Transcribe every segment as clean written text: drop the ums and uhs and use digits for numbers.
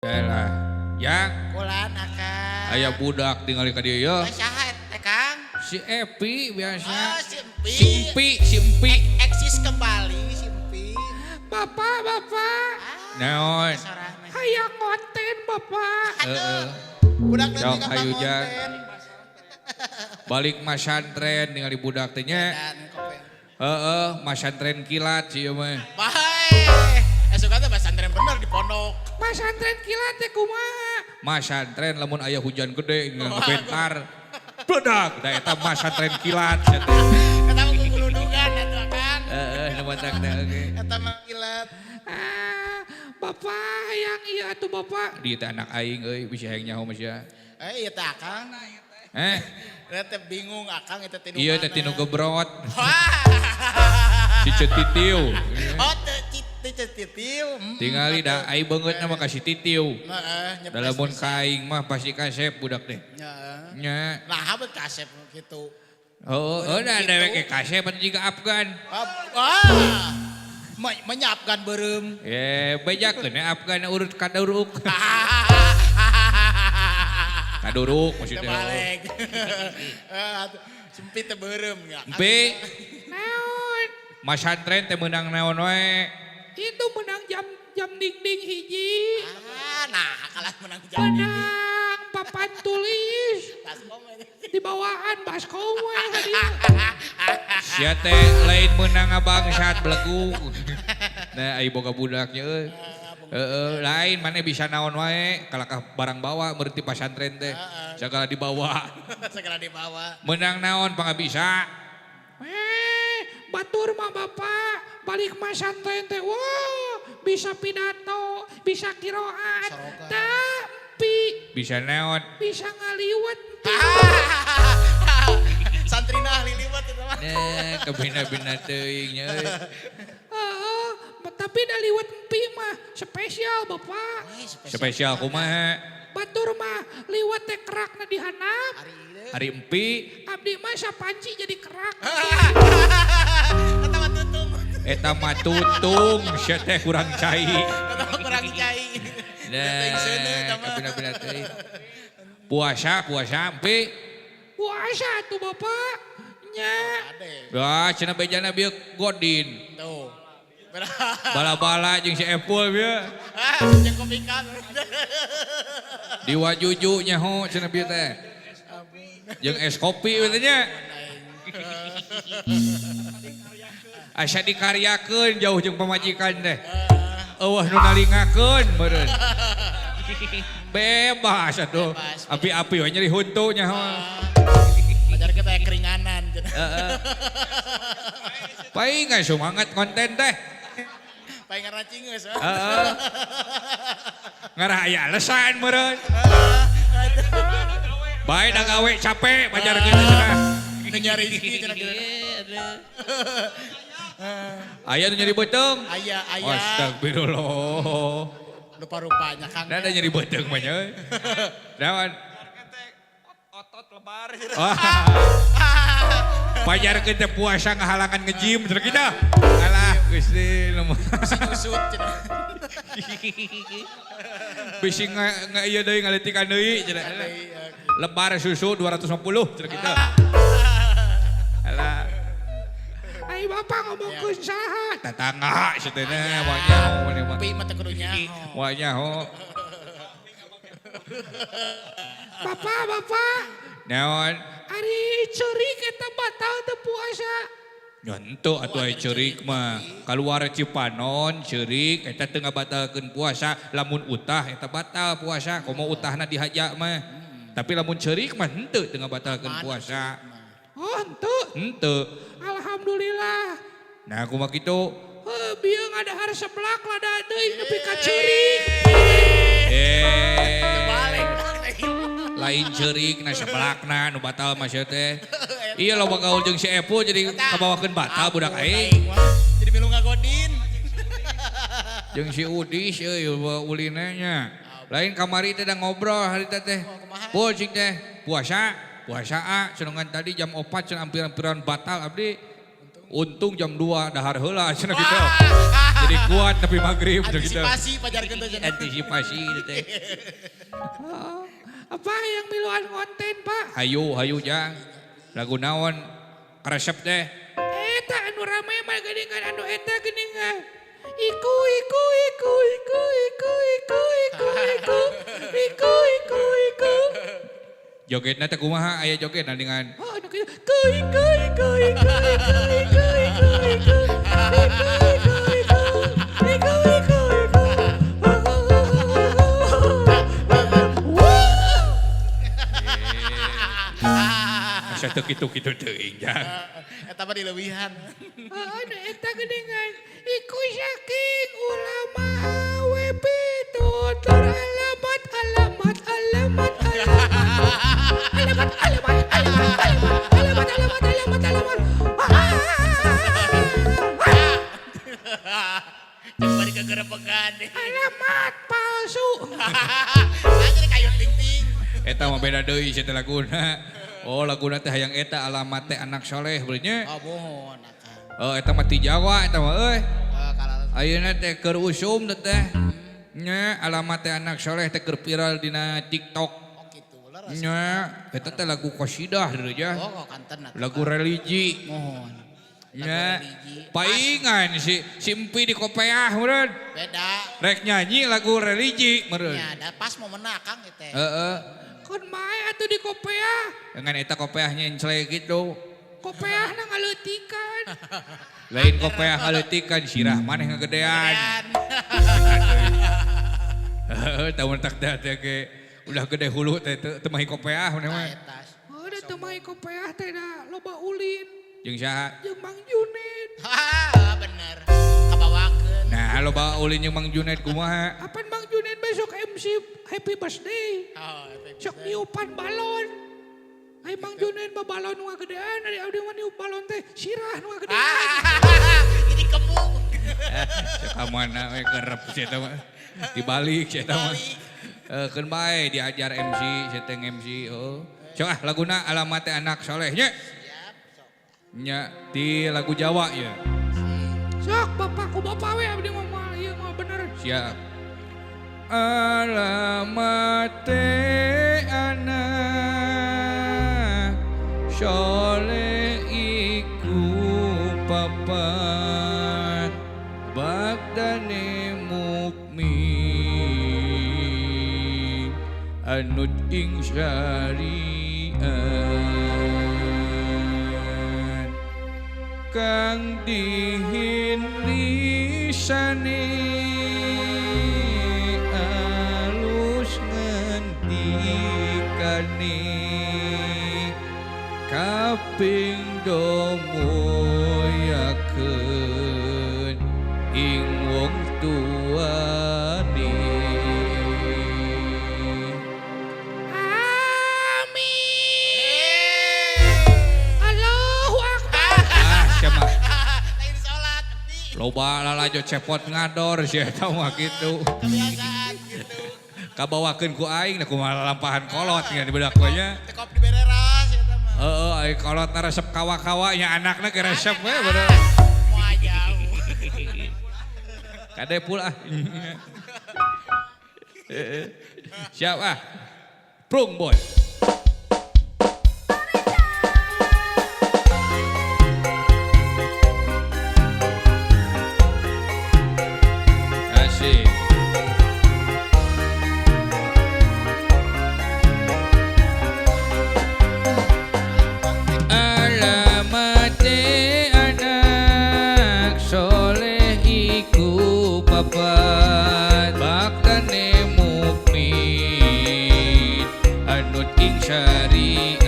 Yalah, ya. Kulan akang. Aya budak tinggal ka dieu ya. Saha teh Kang? Si Epi biasa. Oh, Simpi. Simpi. Eksis kembali Simpi. Bapak. Ah, Naon? sorana. Hayang konten Bapak. Aduh. Budak teh Sok gampang hayujan. konten. Balik masantren ningali budak teh nya. Dan kopi. Masantren kilat sih mah. Bae. Suka teh pesantren bener di pondok. Masantren kilat teh kumaha? Masantren lamun aya hujan gede ngebentar. Bedak, da eta masantren kilat. Eta mah guludungan atuh Kang. Nu batak teh oge. Eta mah kilat. Bapak hayang ieu atuh Bapak. Di teh anak aing euy bisa hayang nyaho mah sia. Ieu teh Akang. Eta teh bingung Akang eta teh. Iya teh tinu gebrot. Wah. Si Cetitiu. Oh teh titiu. Tingali da ai beungeut nama ka si Titiu. Heeh, nyepes. Da lamun ka aing mah pasti kasep budak teh. Heeh. Nya. Nah, habet kasep gitu. Da dewek ke kasep atuh jiga Afgan. Menyiapkan berem. Bejakeun Afgan urut kaduruk. Kaduruk maksudnya. Balik. Sempit teh berem ya. Empe. Naon? Masantren teh meunang naon wae? Itu menang jam ding hiji. Nah, kalah menang jam. Menang papan tulis. Baskom aja. Di bawaan baskom we hadiah. Sia teh lain meunang ngabangsat belegu. Nah, ai boga budaknya euy. Lain mana bisa naon wae kalakah barang bawa berarti pasantren teh. Segala dibawa. Segala dibawa. Menang naon pangga bisa. Batur mah Bapak balik masantren teh. Wah, bisa pidato, bisa kiroat. Tapi bisa naon? Bisa ngaliwat. Santrina ahli liwat itu mah. Nah, kebina-bina teuing nya euy. Tapi da liwat empi mah spesial Bapak. Spesial kumaha? Batur mah liwat teh kerakna dihanap. Hari empi abdi mah sapanci jadi kerak. Eta mah tutung. Eta mah tutung, sia teh kurang cai. Eta mah kurang cai. Nah, kebina-bina teuing. Puasa empi. Puasa tuh Bapak. Nya. Wah, cenah bejana bieu godin. Tuh. Bala-bala jeung si Epul bieu. Jeung kopi Kang. Di wajuju nyaho cenah bieu teh. Jeung es kopi we teh nya. Asa dikaryakeun jauh jeung pamajikan teh. Eueuh nu nalingakeun meureun. Bebas atuh. Api-api we nyeri huntu nyaho. Pacar kita keringanan. Paing semangat konten teh. Paling ngaracing geus. Ngarah aya alesan meureun. Bae da gawe capek pajar kieu cenah. Nyari rezeki cenah kieu. Aya nu nyeri beuteung. Aya. Astagfirullah. Rupa-rupanya Kang. Da nyeri beuteung mah nya euy. Naon? Otot lebar. Pajar kita puasa ngahalangan nge-gym cenah kita. Alah Gusti nu Nyusut cenah. bisi ieu deui ngaletikan deui cenah. Lebar susu 250 cenah kita. Alah. Ai Bapak ngomongkeun saha? Tatangga satena moal nyaho mah. Pi mah teu kudu nyaho. Moal nyaho. Bapak. Naon? Ari ceurik eta batal teu puasa. Ya henteu atuh aya ceurik mah. Kaluar Cipanon ceurik eta teu ngabatalkeun puasa, lamun utah eta batal puasa, komo utahna dihaja mah. Tapi lamun ceurik mah henteu teu ngabatalkeun puasa. Oh henteu? Henteu. Alhamdulillah. Nah kumaha kitu? Bieu ngadahar seblak lada deui nepi ka ceurik. Balik. Lain ceurik na seblakna nu batal mah sia teh. Iya loba gaul jeung si Epo jadi kabawakeun batal budak aing. Jadi milu ngagodin. Jeung si Udis euy ulina nya. Lain kamari teh da ngobrol hari teh. Pul cing teh puasa cenungan tadi jam 4 cenah hampir-hampiran batal abdi. Untung jam 2 dahar heula cenah kitu. Jadi Jadi kuat tapi maghrib gitu. Antisipasi pajarkeun teh. Antisipasi gitu teh. Apa yang miluan konten Pak? Hayu jang. Lagu naon? Karesep teh. Eta anu rame mah geuningan anu eta geuningan. Iku. Jogetna teh kumaha aya jogetna dengan Oh, anu kieu. asa teu kitu-kitu teuing jang. Eta mah dileuwihan. Anu eta geuningan. Iku saking ulama AWP tutur alamat. Coba dikegerepegan. Alamat palsu. Aja kayu ting-ting. Eta mah beda deui sia teh laguna. Oh laguna teh hayang eta alamat teh anak soleh bener nya. Oh mohon akang. Oh eta mah ti Jawa eta mah euy. Kalau Ayeuna teh keur usum teh. Nya alamat teh anak soleh teh keur viral dina TikTok. oh gitu lah rasa. Nya eta teh lagu qasidah deui ya. Oh kok kanten atuh. Lagu religi. Mohon. Nya religi. paingan si Empi di Kopeah meureun. Beda. Rek nyanyi lagu religi meureun. Ya, da pas momenna akang ieu teh. Heeh. Kon mae atuh di Kopeah. Dengan eta Kopeahnya encele gitu. Kopeahna ngaleutikan. Lain Kopeah kaletikan sirah maneh ngagedean. Heeh, tahun tak teh ge udah gede hulu teh teu mah Kopeah maneh mah. Eta. Oh, da teu mae Kopeah teh da loba ulin. Jeung saha? Jeung Mang Juned. Bener. Kabawakeun. Nah, loba ulin jeung Mang Juned kumaha? Apan Mang Juned besok MC Happy Birthday. Oh, Sok niupan balon. Ai Mang Juned mah balon nu ngagedean, ari abdi mah niup balon teh sirah nu ngagedean. Jadi kemu. Sakamana we kerep sia eta mah. Dibalik sia eta mah. Keun bae diajar MC, sia teh MC. Oh. Sok ah laguna alamat teh anak soleh nya. Nya di lagu Jawa ya. Sok bapakku bapak we abdi mah moal ieu mah bener. Siap. Alamat teh anak soleh iku papat bagdane mukmin anut ing syariat kang dihinrisane alus ngendikane kaping domoyakeun ing wong tuane. Allahu Akbar. Siapa? Lain salat. Loba lalajo cepot ngador sia eta mah kitu. Kebiasaan gitu. Kabawakeun ku aing da kumaha lampahan kolot nya di bedak we nya. Tekop di bereras ya mah. Heeh, ai kolot resep kawa-kawa nya anakna ge resep we bener. Mau aja. Kade pula. Siap ah. Prung boy. Asik. Alamat teh anak soleh iku papat baktane mukmin anut ing syariat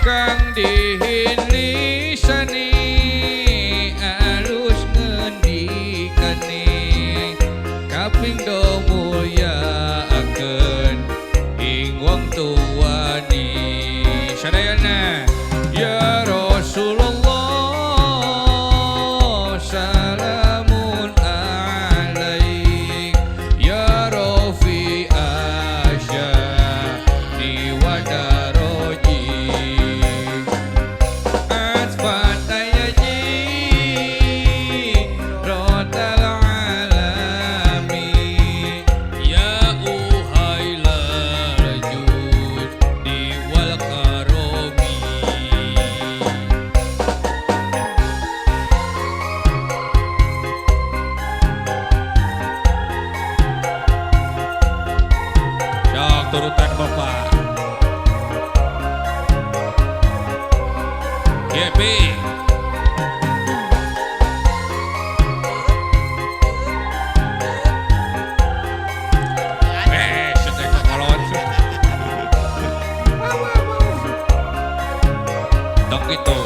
kang dihinlisane alus ngendikane kaping do mulyaakeun ing wong tuane. Sadayana ya Rasulullah salamun alaik ya Rafi asyani wa daroji atfataya ji turutan bapak. Yepi. Setek kekolon. Dok itu.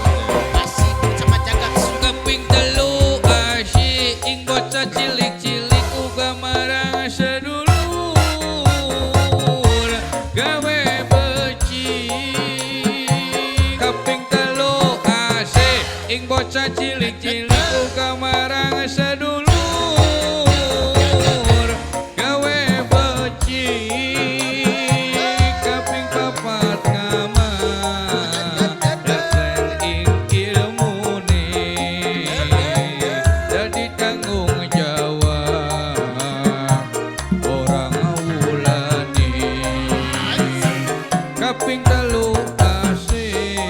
Masih sama jagat Keping telu asyik ing bocah cilik-cilik uga marang sedulur gawe beci. Keping telu asyik ing bocah cilik-cilik uga marang sedulur gawe beci. Keping papat ngamal dasar ing ilmune dadi tanggung jawab orang awulane. Kaping telu asih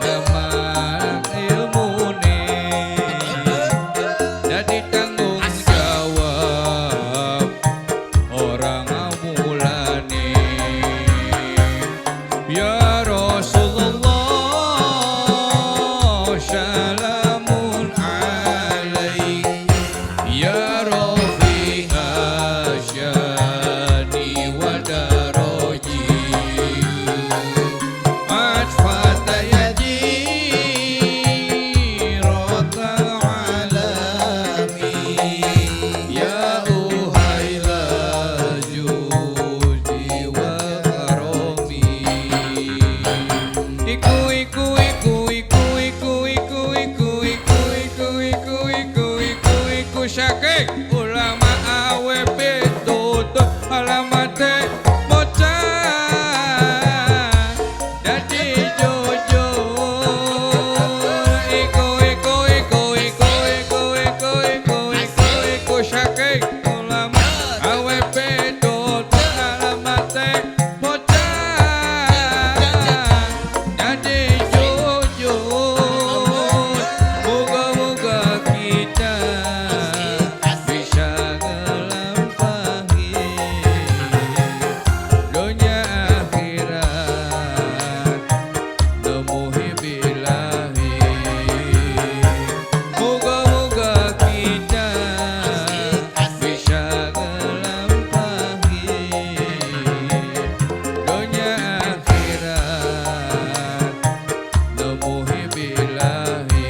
ngamal ilmune dadi tanggung jawab orang awulane. Ya Rasulullah salamun alaik ya Rafi asyani wa daraji atfata yaji rota alami ya uhaila judi wa karomi. Iku syakik ulama AWP tutup alamate bocah dadi jujur. Iku syakik ulama AWP tutup alamate bocah dadi jujur. Moga-moga kita bisa ngelampahi dunia akhirat nemuhi bilahi. Moga-moga kita bisa ngelampahi dunia akhirat nemuhi bilahi.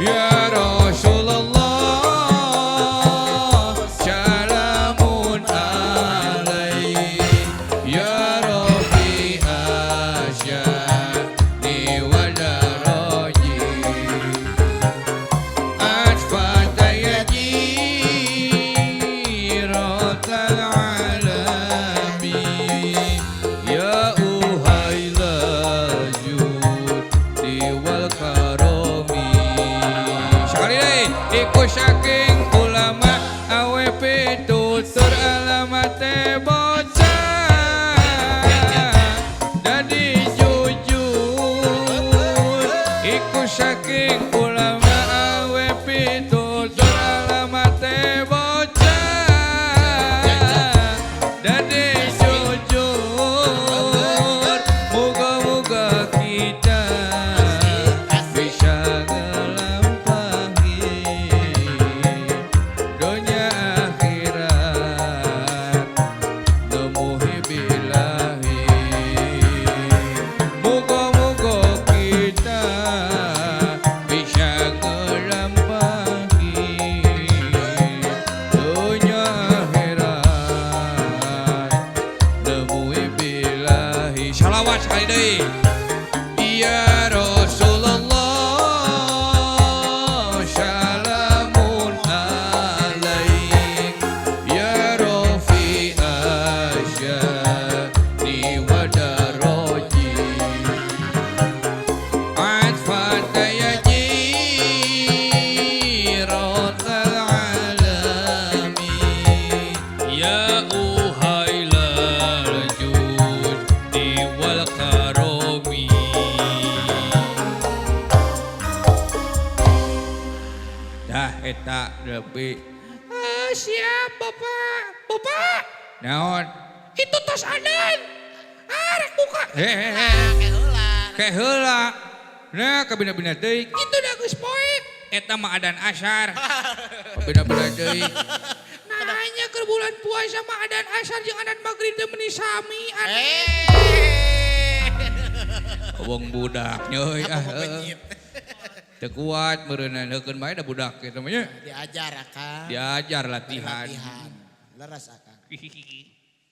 Ya Rasulullah salamun alaik ya Rafi asyani wa daraji atfata yaji rotal alami ya uhaila judi wal karomi. Sekali lagi, iku saking ulama AWP tutur alamate bocah dadi jujur. Iku saking ulama AWP tutur alamate bocah dadi jujur. Moga-moga kita bisa ngelampahi dunia akhirat nemuhi bilahi. Moga-moga kita bisa ngelampahi dunia akhirat nemuhi bilahi. Salawat sekali deui. Ya Rasulullah salamun alaik ya Rafi asyani wa daraji atfata yaji rotal alami ya uhailal judi wal karomi. Dah eta lebih Siap Bapak. Bapak. Naon? Itu tos adan. Rek buka. Hehehe. Kayak heula. Nah, kabina-bina deui. Itu dah geus poek. Eta mah adan asyar. Kabina-bina deui. Nanya ke bulan puasa mah adan asar jeung adan magrib teh meuni sami. Wong budak nyeuy Apa mau penyit? Teu kuat meureunna neukeun bae da budak kitu mah nya. Diajar akang. Diajar latihan. Latihan. Leres akang.